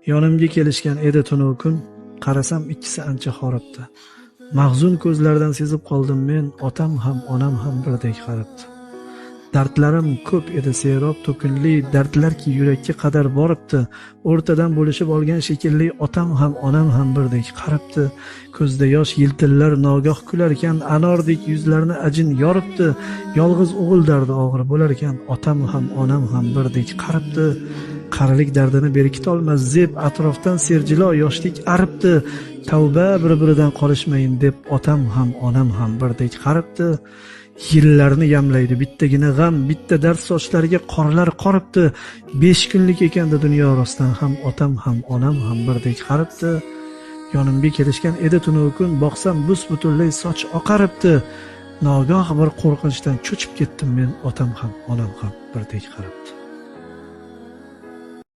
Yonimga kelishgan edi tunu kun, qarasam ikkisi ancha horibdi. Mahzun ko'zlardan sezib qoldim men, otam ham onam ham birdek qarabdi. Dardlarim ko'p edi serob to'kinli, dardlarki yurakka qadar boribdi. O'rtadan bo'lishib olgan shekilli, otam ham onam ham birdek qarabdi. Ko'zda yosh yiltillar nogoh kularkan, anordek yuzlarni ajin yoribdi. Yolg'iz o'g'il dardi og'ir bo'larkan, otam ham onam ham birdek qarabdi. Qarilik dardini berkitolmas zeb, atrofdan serjilo yoshlik aribdi. Tavba bir-biridan qolishmayin deb, otam ham onam ham birdek qarabdi. Yillarni yamlaydi bittagina g'am, bitta dard sochlariga qorlar qoribdi. 5 kunlik ekanda dunyo rostdan ham otam ham onam ham birdek qaribdi. Yonimga kelishgan edi tunu kun, boqsam bus butunlay soch oqaribdi. Nogoh bir qo'rqinchdan cho'chib ketdim men, otam ham onam ham birdek qaribdi.